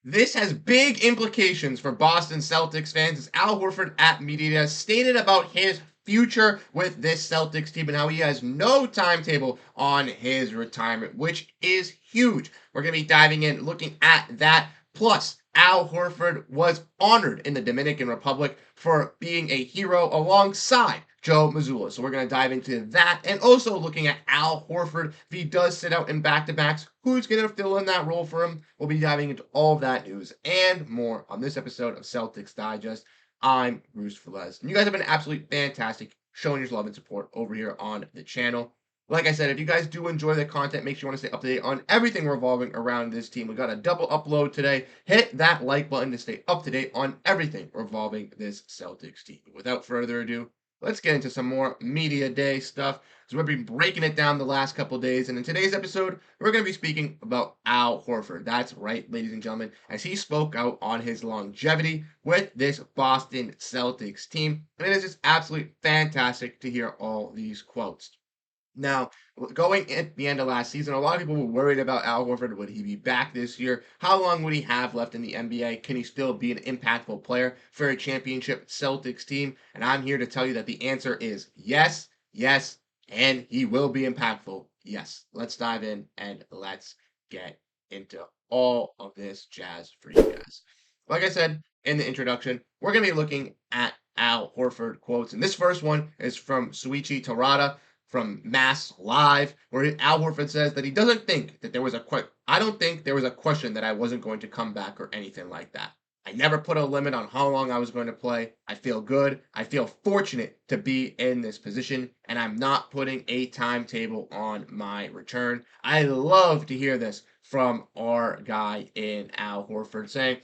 This has big implications for Boston Celtics fans as Al Horford at media stated about his future with this Celtics team and how he has no timetable on his retirement, which is huge. We're going to be diving in, looking at that. Plus, Al Horford was honored in the Dominican Republic for being a hero alongside Joe Mazzulla. So we're going to dive into that and also looking at Al Horford. If he does sit out in back-to-backs, who's going to fill in that role for him? We'll be diving into all of that news and more on this episode of Celtics Digest. I'm Bruce Veliz, and you guys have been absolutely fantastic showing your love and support over here on the channel. Like I said, if you guys do enjoy the content, make sure you want to stay up to date on everything revolving around this team. We got a double upload today. Hit that like button to stay up to date on everything revolving this Celtics team. Without further ado, let's get into some more media day stuff. So we'll be breaking it down the last couple days. And in today's episode, we're going to be speaking about Al Horford. That's right, ladies and gentlemen, as he spoke out on his longevity with this Boston Celtics team. And it is just absolutely fantastic to hear all these quotes. Now, going at the end of last season, a lot of people were worried about Al Horford. Would he be back this year? How long would he have left in the NBA? Can he still be an impactful player for a championship Celtics team? And I'm here to tell you that the answer is yes, yes, and he will be impactful. Yes. Let's dive in and let's get into all of this jazz for you guys. Like I said in the introduction, we're going to be looking at Al Horford quotes. And this first one is from Suichi Terada from Mass Live, where Al Horford says that he doesn't think that there was I don't think there was a question that I wasn't going to come back or anything like that. I never put a limit on how long I was going to play. I feel good. I feel fortunate to be in this position, and I'm not putting a timetable on my return. I love to hear this from our guy in Al Horford saying,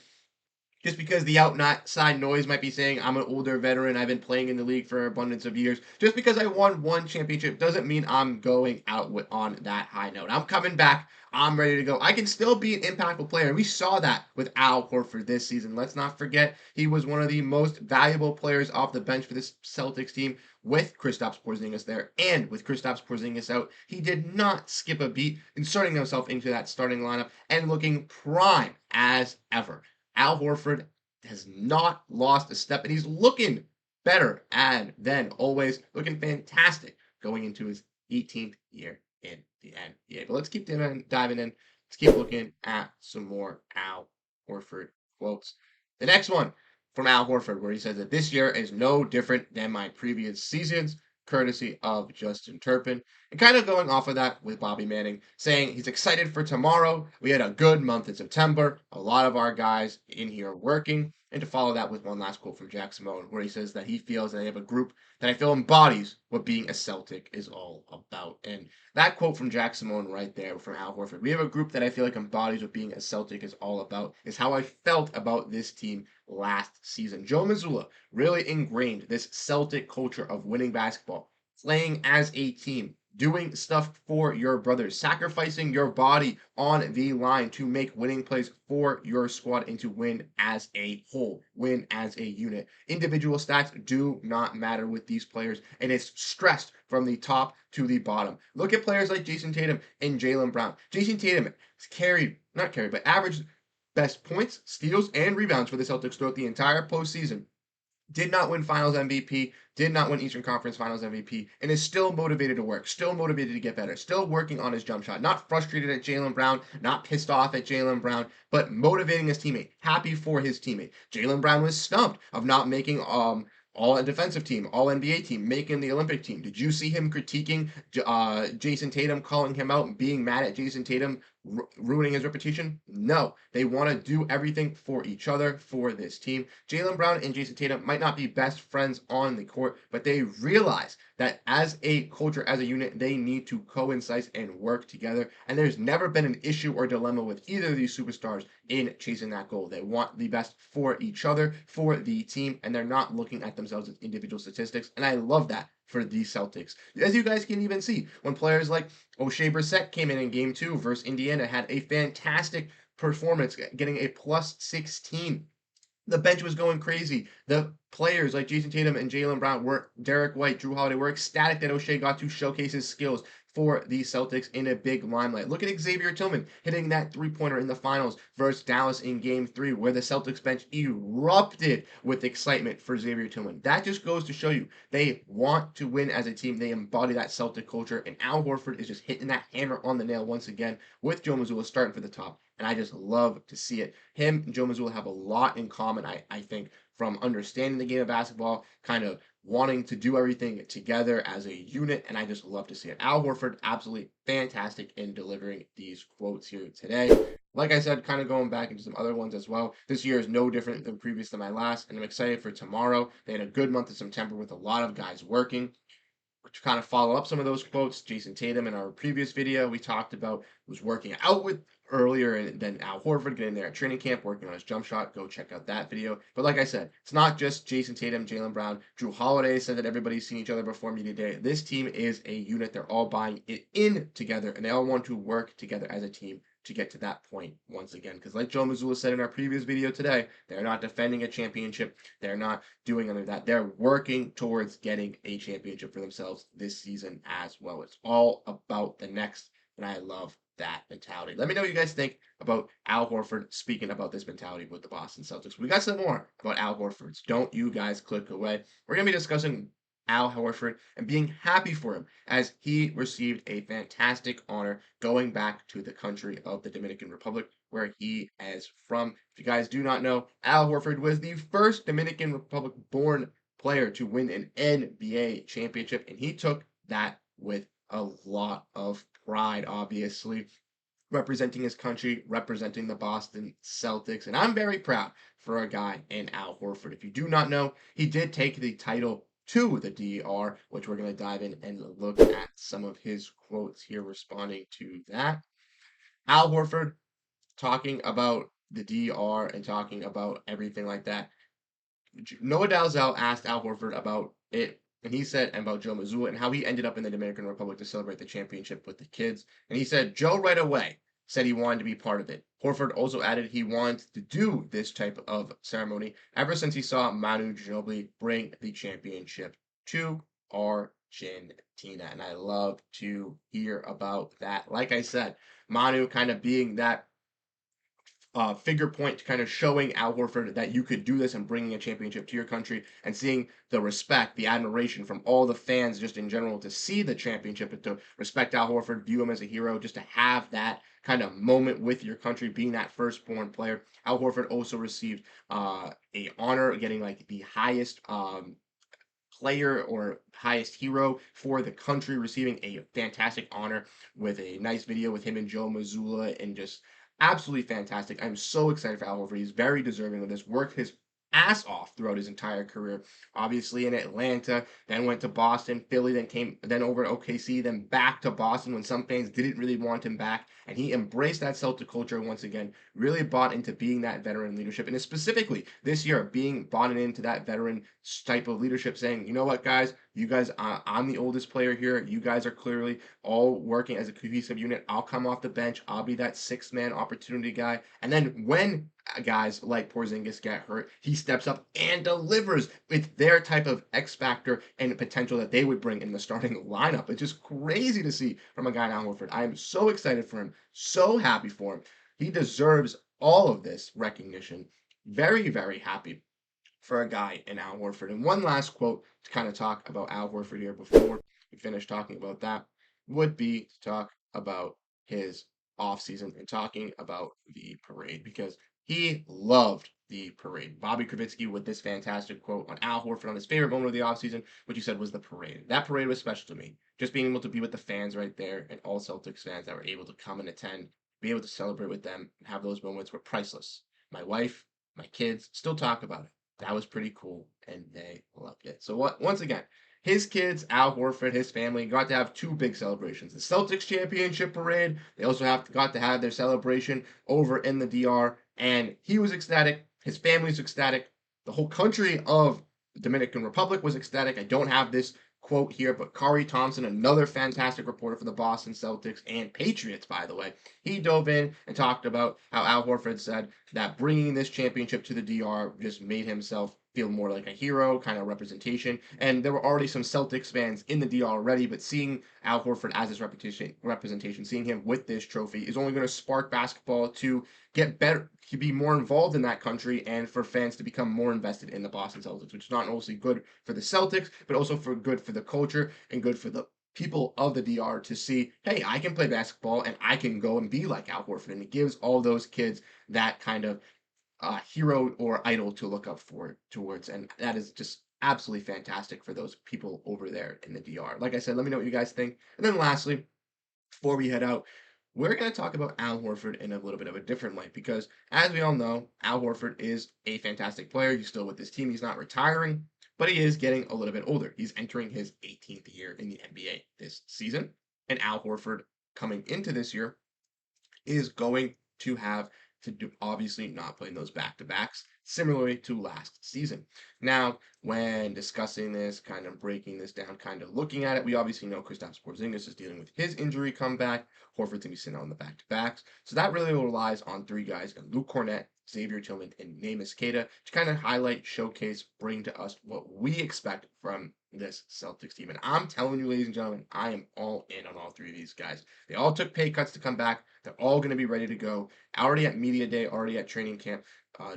just because the outside noise might be saying I'm an older veteran, I've been playing in the league for an abundance of years. Just because I won one championship doesn't mean I'm going out on that high note. I'm coming back. I'm ready to go. I can still be an impactful player. And we saw that with Al Horford this season. Let's not forget he was one of the most valuable players off the bench for this Celtics team with Kristaps Porziņģis there. And with Kristaps Porziņģis out, he did not skip a beat, inserting himself into that starting lineup and looking prime as ever. Al Horford has not lost a step, and he's looking better and then always looking fantastic going into his 18th year in the NBA. But let's keep diving in. Let's keep looking at some more Al Horford quotes. The next one from Al Horford, where he says that this year is no different than my previous seasons, courtesy of Justin Turpin. And kind of going off of that with Bobby Manning, saying he's excited for tomorrow. We had a good month in September. A lot of our guys in here working. And to follow that with one last quote from Jack Simone, where he says that he feels that they have a group that I feel embodies what being a Celtic is all about. And that quote from Jack Simone right there from Al Horford, we have a group that I feel like embodies what being a Celtic is all about, is how I felt about this team last season. Joe Mazzulla really ingrained this Celtic culture of winning basketball, playing as a team, doing stuff for your brothers, sacrificing your body on the line to make winning plays for your squad and to win as a whole, win as a unit. Individual stats do not matter with these players, and it's stressed from the top to the bottom. Look at players like Jayson Tatum and Jaylen Brown. Jayson Tatum averaged best points, steals, and rebounds for the Celtics throughout the entire postseason. Did not win Finals MVP, did not win Eastern Conference Finals MVP, and is still motivated to work, still motivated to get better, still working on his jump shot. Not frustrated at Jaylen Brown, not pissed off at Jaylen Brown, but motivating his teammate, happy for his teammate. Jaylen Brown was stumped of not making all defensive team, all NBA team, making the Olympic team. Did you see him critiquing Jayson Tatum, calling him out, and being mad at Jayson Tatum, ruining his reputation? No. They want to do everything for each other, for this team. Jaylen Brown and Jayson Tatum might not be best friends on the court, but they realize that as a culture, as a unit, they need to coincide and work together. And there's never been an issue or dilemma with either of these superstars in chasing that goal. They want the best for each other, for the team, and they're not looking at themselves as individual statistics. And I love that for the Celtics. As you guys can even see, when players like O'Shea Brissett came in Game 2 versus Indiana, had a fantastic performance, getting a plus 16. The bench was going crazy. The players like Jayson Tatum and Jaylen Brown Derrick White, Jrue Holiday were ecstatic that O'Shea got to showcase his skills for the Celtics in a big limelight. Look at Xavier Tillman hitting that three-pointer in the finals versus Dallas in Game 3, where the Celtics bench erupted with excitement for Xavier Tillman. That just goes to show you they want to win as a team. They embody that Celtic culture, and Al Horford is just hitting that hammer on the nail once again with Joe Mazzulla starting for the top. And I just love to see it. Him and Joe Mazzulla have a lot in common, I think, from understanding the game of basketball, kind of wanting to do everything together as a unit, and I just love to see it. Al Horford, absolutely fantastic in delivering these quotes here today. Like I said, kind of going back into some other ones as well. This year is no different than previous than my last, and I'm excited for tomorrow. They had a good month of September with a lot of guys working. To kind of follow up some of those quotes, Jayson Tatum in our previous video we talked about was working out with earlier, and then Al Horford getting there at training camp working on his jump shot. Go check out that video. But like I said, it's not just Jayson Tatum, Jaylen Brown. Jrue Holiday said that everybody's seen each other before media day. This team is a unit. They're all buying it in together, and they all want to work together as a team to get to that point once again. Because like Joe Mazzulla said in our previous video today, they're not defending a championship. They're not doing any of that. They're working towards getting a championship for themselves this season as well. It's all about the next, and I love that mentality. Let me know what you guys think about Al Horford speaking about this mentality with the Boston Celtics. We got some more about Al Horford. Don't you guys click away. We're going to be discussing Al Horford and being happy for him as he received a fantastic honor going back to the country of the Dominican Republic, where he is from. If you guys do not know, Al Horford was the first Dominican Republic born player to win an NBA championship, and he took that with a lot of pride, obviously, representing his country, representing the Boston Celtics. And I'm very proud for a guy in Al Horford. If you do not know, he did take the title to the DR, which we're going to dive in and look at some of his quotes here responding to that. Al Horford talking about the DR and talking about everything like that. Noah Dalzell asked Al Horford about it, and he said about Joe Mazzulla and how he ended up in the Dominican Republic to celebrate the championship with the kids. And he said Joe right away said he wanted to be part of it. Horford also added he wanted to do this type of ceremony ever since he saw Manu Ginobili bring the championship to Argentina. And I love to hear about that. Like I said, Manu kind of being that figure point to kind of showing Al Horford that you could do this and bringing a championship to your country, and seeing the respect, the admiration from all the fans just in general to see the championship and to respect Al Horford, view him as a hero, just to have that kind of moment with your country, being that firstborn player. Al Horford also received a honor, getting like the highest player or highest hero for the country, receiving a fantastic honor with a nice video with him and Joe Mazzulla, and just absolutely fantastic. I'm so excited for Al Horford. He's very deserving of this. Worked his ass off throughout his entire career. Obviously in Atlanta, then went to Boston, Philly, then over to OKC, then back to Boston when some fans didn't really want him back. And he embraced that Celtic culture once again, really bought into being that veteran leadership. And specifically this year, being bought into that veteran type of leadership, saying, you know what, guys, you guys, I'm the oldest player here. You guys are clearly all working as a cohesive unit. I'll come off the bench. I'll be that six-man opportunity guy. And then when guys like Porziņģis get hurt, he steps up and delivers with their type of X factor and potential that they would bring in the starting lineup. It's just crazy to see from a guy like Al Horford. I am so excited for him, so happy for him. He deserves all of this recognition. Very, very happy for a guy in Al Horford. And one last quote to kind of talk about Al Horford here before we finish talking about that would be to talk about his offseason and talking about the parade, because he loved the parade. Bobby Kravitsky with this fantastic quote on Al Horford on his favorite moment of the offseason, which he said was the parade. That parade was special to me. Just being able to be with the fans right there, and all Celtics fans that were able to come and attend, be able to celebrate with them and have those moments were priceless. My wife, my kids still talk about it. That was pretty cool, and they loved it. So once again, his kids, Al Horford, his family, got to have two big celebrations. The Celtics championship parade. They also got to have their celebration over in the DR, and he was ecstatic. His family was ecstatic. The whole country of the Dominican Republic was ecstatic. I don't have this quote here, but Kari Thompson, another fantastic reporter for the Boston Celtics and Patriots, by the way, he dove in and talked about how Al Horford said that bringing this championship to the DR just made himself feel more like a hero kind of representation. And there were already some Celtics fans in the DR already, but seeing Al Horford as his representation, seeing him with this trophy is only going to spark basketball to get better, to be more involved in that country, and for fans to become more invested in the Boston Celtics, which is not only good for the Celtics, but also good for the culture and good for the people of the DR to see, hey, I can play basketball and I can go and be like Al Horford. And it gives all those kids that kind of hero or idol to look up towards. And that is just absolutely fantastic for those people over there in the DR. Like I said, let me know what you guys think. And then lastly, before we head out, we're going to talk about Al Horford in a little bit of a different light because, as we all know, Al Horford is a fantastic player. He's still with this team. He's not retiring, but he is getting a little bit older. He's entering his 18th year in the NBA this season. And Al Horford, coming into this year, is going to have to do, obviously not playing those back-to-backs, similarly to last season. Now, when discussing this, kind of breaking this down, kind of looking at it, we obviously know Kristaps Porziņģis is dealing with his injury comeback. Horford's going to be sitting on the back-to-backs. So that really relies on three guys, Luke Kornet, Xavier Tillman, and Neemias Queta, to kind of highlight, showcase, bring to us what we expect from this Celtics team. And I'm telling you, ladies and gentlemen, I am all in on all three of these guys. They all took pay cuts to come back. They're all going to be ready to go. Already at media day, already at training camp.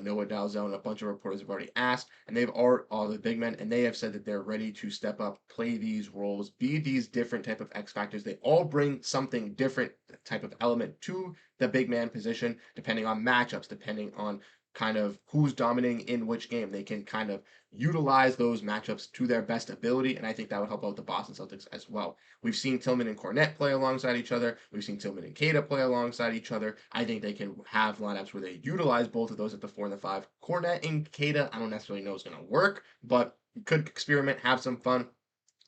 Noah Dalzell and a bunch of reporters have already asked, and they've all the big men, and they have said that they're ready to step up, play these roles, be these different type of X factors. They all bring something different type of element to the big man position, depending on matchups, depending on kind of who's dominating in which game. They can kind of utilize those matchups to their best ability, and I think that would help out the Boston Celtics as well. We've seen Tillman and Kornet play alongside each other. We've seen Tillman and Queta play alongside each other. I think they can have lineups where they utilize both of those at the 4 and the 5. Kornet and Queta, I don't necessarily know is going to work, but you could experiment, have some fun.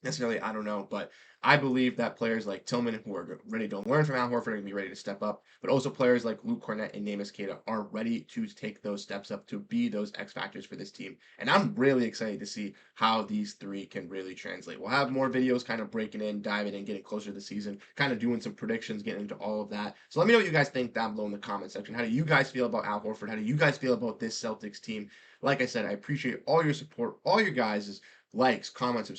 Necessarily, I don't know, but I believe that players like Tillman, who are ready to learn from Al Horford, are going to be ready to step up, but also players like Luke Kornet and Neemias Queta are ready to take those steps up to be those X factors for this team. And I'm really excited to see how these three can really translate. We'll have more videos kind of breaking in, diving in, getting closer to the season, kind of doing some predictions, getting into all of that. So let me know what you guys think down below in the comment section. How do you guys feel about Al Horford? How do you guys feel about this Celtics team? Like I said, I appreciate all your support, all your guys' likes, comments,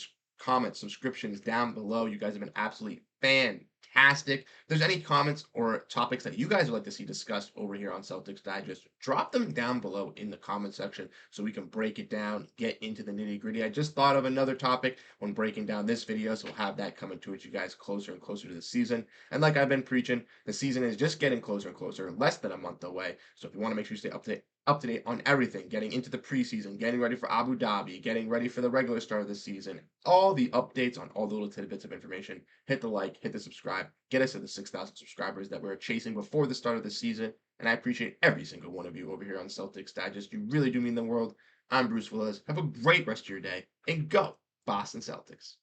subscriptions down below. You guys have been absolutely fantastic. If there's any comments or topics that you guys would like to see discussed over here on Celtics Digest, drop them down below in the comment section so we can break it down, get into the nitty gritty. I just thought of another topic when breaking down this video, so we'll have that coming to you guys closer and closer to the season. And like I've been preaching, the season is just getting closer and closer, less than a month away. So if you want to make sure you stay up to date on everything, getting into the preseason, getting ready for Abu Dhabi, getting ready for the regular start of the season, all the updates on all the little tidbits of information, hit the like, hit the subscribe, get us to the 6,000 subscribers that we're chasing before the start of the season. And I appreciate every single one of you over here on Celtics Digest. You really do mean the world. I'm Bruce Veliz. Have a great rest of your day, and go Boston Celtics.